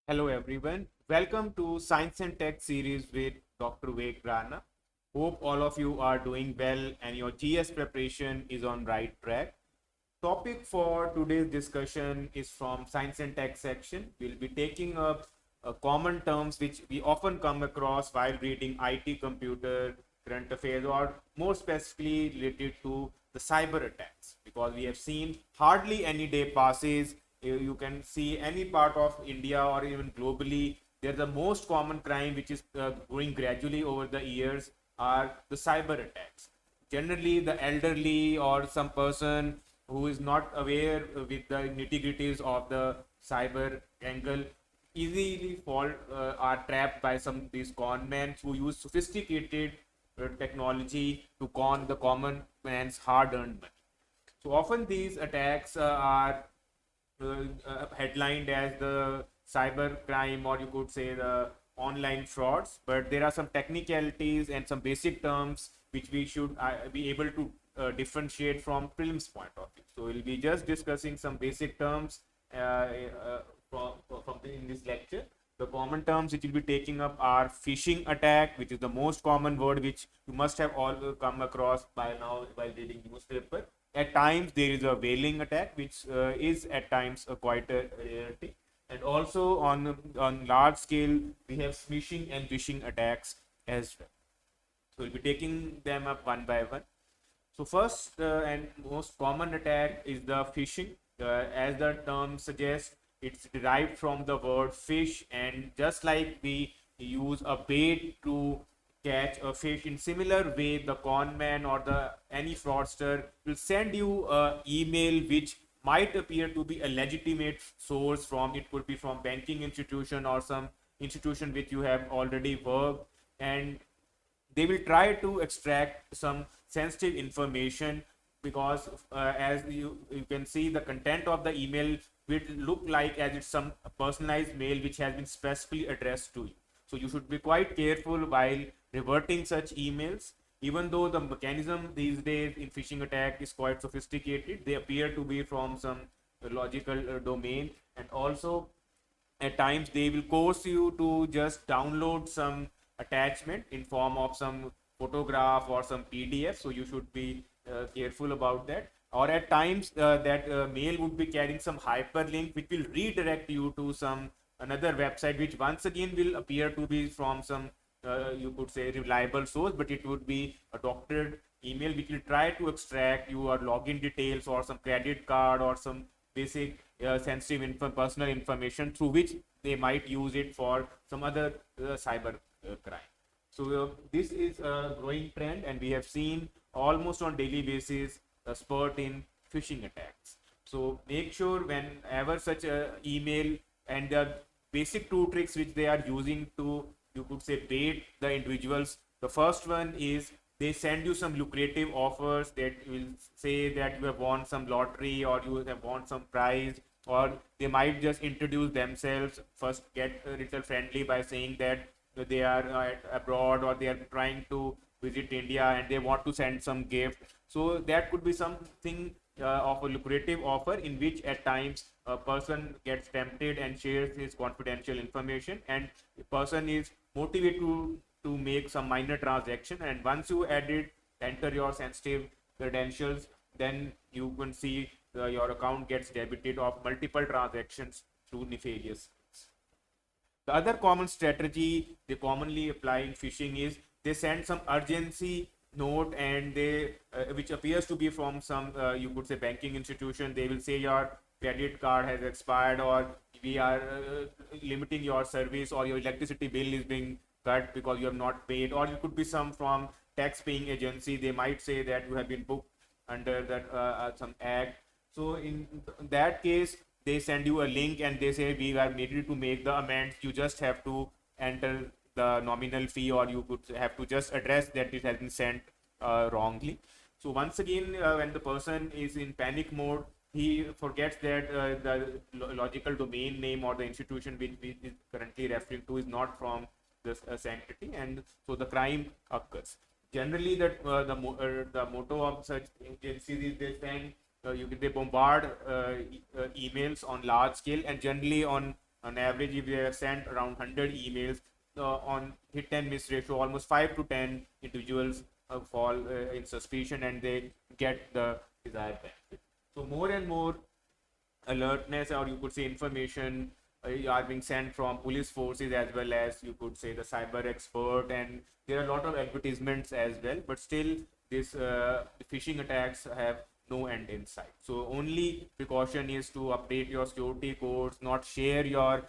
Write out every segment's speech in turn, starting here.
Hello everyone. Welcome to Science and Tech series with Dr. Vivek Rana. Hope all of you are doing well and your GS preparation is on right track. Topic for today's discussion is from Science and Tech section. We'll be taking up common terms which we often come across while reading IT, computer, current affairs, or more specifically related to the cyber attacks. Because we have seen hardly any day passes, you can see any part of India or even globally, they're the most common crime which is growing gradually over the years are the cyber attacks. Generally, the elderly or some person who is not aware with the nitty gritties of the cyber angle easily fall are trapped by some of these con men who use sophisticated technology to con the common man's hard earned money. So often these attacks are headlined as the cyber crime, or you could say the online frauds, but there are some technicalities and some basic terms which we should be able to differentiate from prelims point of view. So we'll be just discussing some basic terms in this lecture. The common terms which we'll be taking up are phishing attack, which is the most common word which you must have all come across by now while reading newspaper. At times there is a whaling attack, which is at times quite a rarity. And also on large scale, we have smishing and vishing attacks as well. So we'll be taking them up one by one. So first and most common attack is the phishing. As the term suggests, it's derived from the word fish, and just like we use a bait to catch a fish, in similar way the con man or the any fraudster will send you a email which might appear to be a legitimate source. From it could be from banking institution or some institution which you have already worked, and they will try to extract some sensitive information because as you can see, the content of the email will look like as it's some personalized mail which has been specifically addressed to you. So you should be quite careful while reverting such emails. Even though the mechanism these days in phishing attack is quite sophisticated, they appear to be from some logical domain, and also at times they will force you to just download some attachment in form of some photograph or some PDF. So you should be careful about that. Or at times that mail would be carrying some hyperlink which will redirect you to some another website, which once again will appear to be from some you could say reliable source, but it would be a doctored email which will try to extract your login details or some credit card or some basic sensitive personal information, through which they might use it for some other cyber crime. So this is a growing trend, and we have seen almost on daily basis a spurt in phishing attacks. So make sure whenever such a email, and the basic two tricks which they are using to, you could say, bait the individuals. The first one is they send you some lucrative offers that will say that you have won some lottery or you have won some prize, or they might just introduce themselves, first get a little friendly by saying that they are abroad or they are trying to visit India and they want to send some gift. So that could be something of a lucrative offer, in which at times a person gets tempted and shares his confidential information, and the person is motivated to make some minor transaction, and once you enter your sensitive credentials, then you can see your account gets debited of multiple transactions through nefarious. The other common strategy they commonly apply in phishing is they send some urgency note, and they which appears to be from some you could say banking institution. They will say your credit card has expired, or we are limiting your service, or your electricity bill is being cut because you have not paid, or it could be some from tax paying agency. They might say that you have been booked under that some act. So in that case, they send you a link and they say we are ready to make the amends. You just have to enter the nominal fee, or you could have to just address that it has been sent wrongly. So once again, when the person is in panic mode, he forgets that the logical domain name or the institution which we is currently referring to is not from this sanctity, and so the crime occurs. Generally, the motto of such agencies is they send they bombard emails on large scale, and generally on On average, if they have sent around 100 emails, on hit and miss ratio, almost 5 to 10 individuals fall in suspicion and they get the desired benefit. So more and more alertness, or you could say information, are being sent from police forces, as well as you could say the cyber expert, and there are a lot of advertisements as well, but still this phishing attacks have no end in sight. So only precaution is to update your security codes, not share your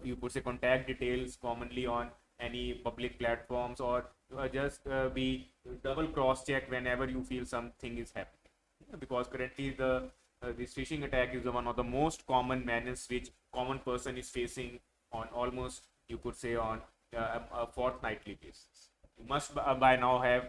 you could say contact details commonly on any public platforms, or just be double cross check whenever you feel something is happening, because currently the this phishing attack is one of the most common menace which common person is facing on almost, you could say, on a fortnightly basis. You must by now have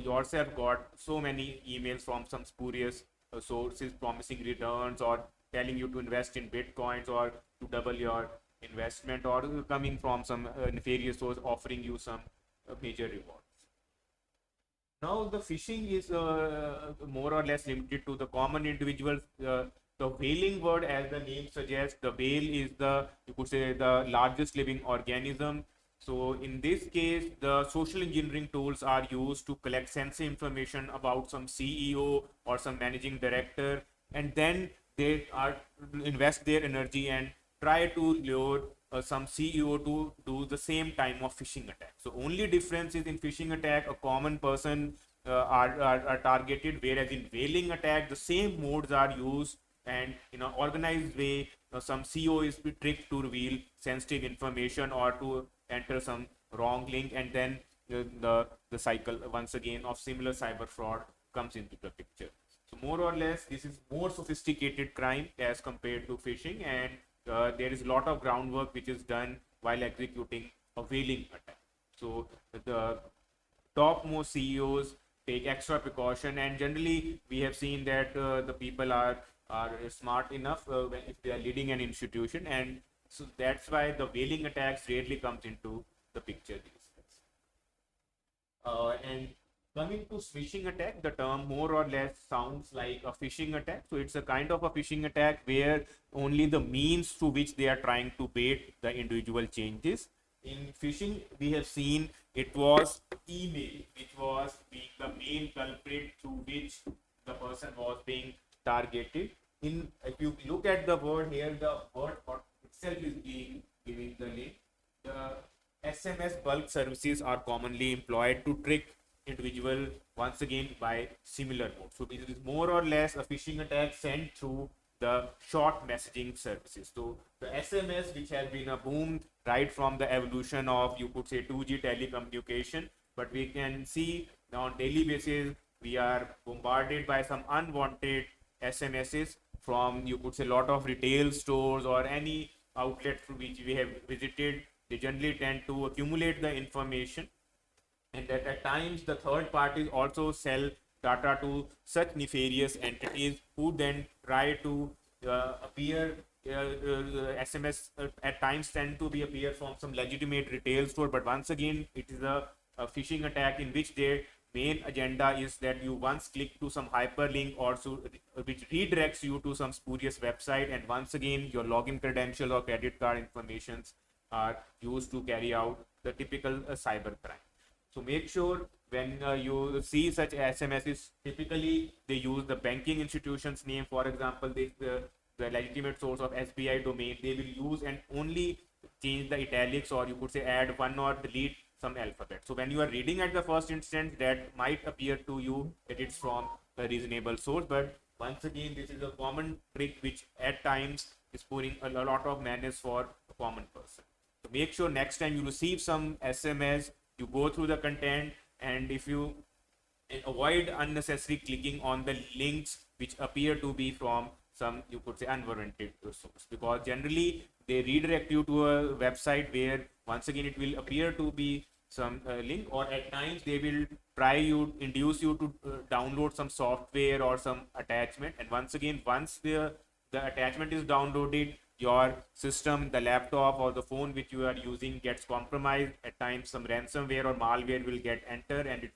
yourself got so many emails from some spurious sources promising returns, or telling you to invest in bitcoins or to double your investment, or coming from some nefarious source offering you some major rewards. Now, the phishing is more or less limited to the common individuals. The whaling word, as the name suggests, the whale is the, you could say, the largest living organism. So in this case, the social engineering tools are used to collect sensitive information about some CEO or some managing director, and then they are invest their energy and try to lure some CEO to do the same time of phishing attack. So only difference is in phishing attack, a common person are targeted, whereas in whaling attack, the same modes are used, and in an organized way, some CEO is tricked to reveal sensitive information or to enter some wrong link, and then the cycle once again of similar cyber fraud comes into the picture. So more or less, this is more sophisticated crime as compared to phishing, and there is a lot of groundwork which is done while executing a whaling attack. So the topmost CEOs take extra precaution, and generally we have seen that the people are smart enough if they are leading an institution, and so that's why the whaling attacks rarely comes into the picture these days. And coming to phishing attack, the term more or less sounds like a phishing attack. So it's a kind of a phishing attack where only the means through which they are trying to bait the individual changes. In phishing, we have seen it was email which was being the main culprit through which the person was being targeted. In if you look at the word here, the word itself is being giving the link. The SMS bulk services are commonly employed to trick individual once again by similar modes. So it is more or less a phishing attack sent through the short messaging services. So the SMS, which has been a boom right from the evolution of, you could say, 2G telecommunication, but we can see now on daily basis we are bombarded by some unwanted SMSs from, you could say, a lot of retail stores or any outlet through which we have visited. They generally tend to accumulate the information, and that at times the third parties also sell data to such nefarious entities who then try to appear SMS at times tend to be appear from some legitimate retail store, but once again it is a phishing attack in which their main agenda is that you once click to some hyperlink or so, which redirects you to some spurious website, and once again your login credential or credit card informations are used to carry out the typical cyber crime. So make sure when you see such SMSs, typically they use the banking institution's name. For example, the legitimate source of SBI domain, they will use and only change the italics, or you could say add one or delete some alphabet. So when you are reading at the first instance, that might appear to you that it's from a reasonable source, but once again, this is a common trick which at times is pouring a lot of menace for a common person. So make sure next time you receive some SMS, you go through the content, and if you avoid unnecessary clicking on the links which appear to be from some, you could say, unwarranted source, because generally they redirect you to a website where once again it will appear to be some link, or at times they will induce you to download some software or some attachment, and once again once the attachment is downloaded, your system, the laptop or the phone which you are using gets compromised. At times some ransomware or malware will get entered, and it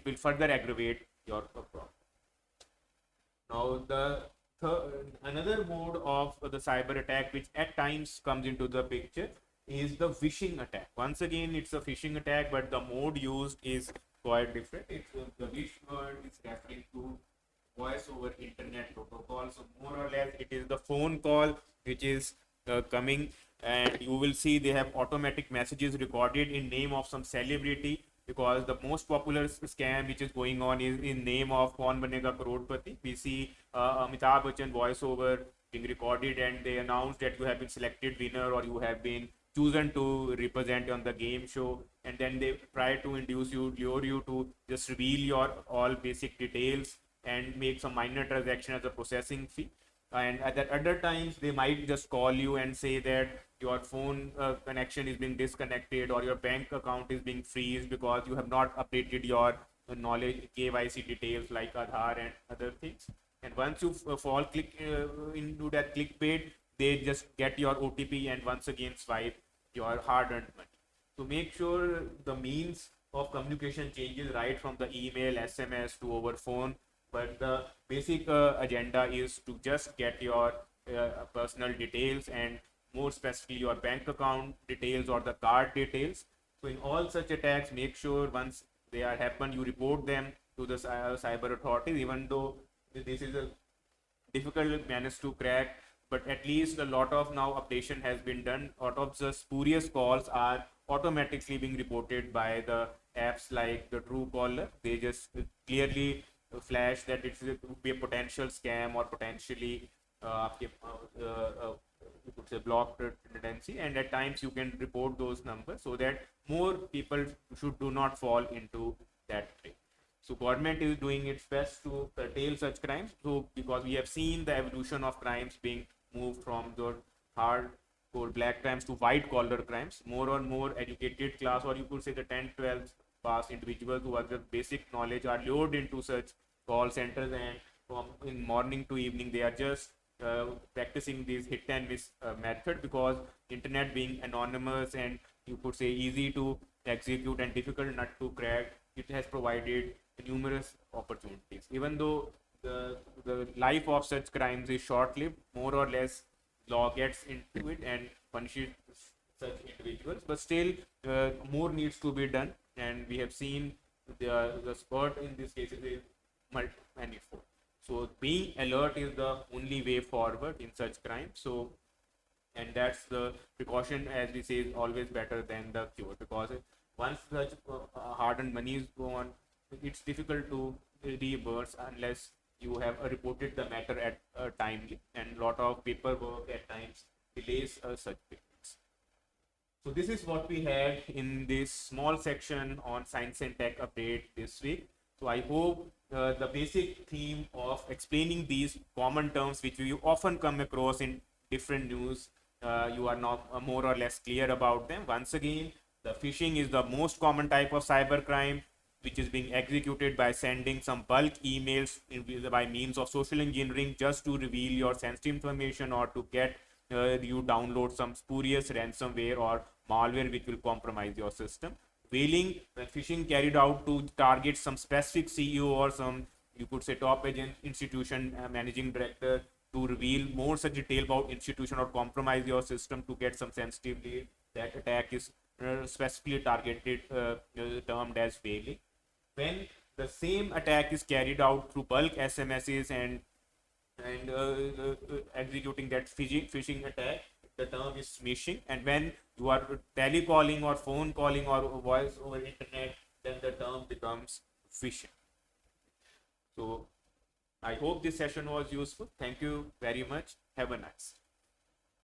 will further aggravate your problem. Now the Another mode of the cyber attack, which at times comes into the picture, is the phishing attack. Once again, it's a phishing attack, but the mode used is quite different. The wish word is referring to voice over internet protocol. So more or less, it is the phone call which is coming, and you will see they have automatic messages recorded in name of some celebrity, because the most popular scam which is going on is in name of Kaun Banega Crorepati. We see Amitabh Bachchan voiceover being recorded, and they announce that you have been selected winner or you have been chosen to represent on the game show, and then they try to induce you, lure you to just reveal your all basic details and make some minor transaction as a processing fee. And at that other times they might just call you and say that your phone connection is being disconnected or your bank account is being freezed because you have not updated your knowledge KYC details like Aadhaar and other things. And once you fall click into that clickbait, they just get your OTP and once again swipe your hard-earned money. So make sure the means of communication changes right from the email, SMS to over phone, but the basic agenda is to just get your personal details and more specifically your bank account details or the card details. So in all such attacks, make sure once they are happened, you report them to the cyber authorities, even though this is a difficult menace to crack, but at least a lot of now updation has been done. A lot of the spurious calls are automatically being reported by the apps like the Truecaller. They just clearly flash that it would be a potential scam or potentially you could say blocked tendency, and at times you can report those numbers so that more people should do not fall into that trap. So government is doing its best to curtail such crimes. So because we have seen the evolution of crimes being moved from the hardcore black crimes to white collar crimes, more and more educated class, or you could say the 10th, 12th pass individuals who have the basic knowledge are lured into such call centers, and from in morning to evening they are just practicing this hit and miss method, because internet being anonymous and you could say easy to execute and difficult not to crack, it has provided numerous opportunities. Even though the life of such crimes is short lived, more or less law gets into it and punishes such individuals, but still more needs to be done, and we have seen the spurt in this case is manifold. So being alert is the only way forward in such crimes. So, and that's the precaution, as we say, is always better than the cure, because once such hard-earned money is gone, it's difficult to reimburse unless you have reported the matter at timely, and a lot of paperwork at times delays such payments. So this is what we had in this small section on science and tech update this week. So I hope the basic theme of explaining these common terms which you often come across in different news, you are now more or less clear about them. Once again, the phishing is the most common type of cybercrime, which is being executed by sending some bulk emails by means of social engineering just to reveal your sensitive information or to get you download some spurious ransomware or malware which will compromise your system. Whaling, phishing carried out to target some specific CEO or some, you could say, top agent institution managing director to reveal more such detail about institution or compromise your system to get some sensitive lead. That attack is specifically targeted, termed as whaling. When the same attack is carried out through bulk SMSs and executing that phishing attack, the term is smishing. And when you are telecalling or phone calling or voice over internet, then the term becomes phishing. So I hope this session was useful. Thank you very much. Have a nice.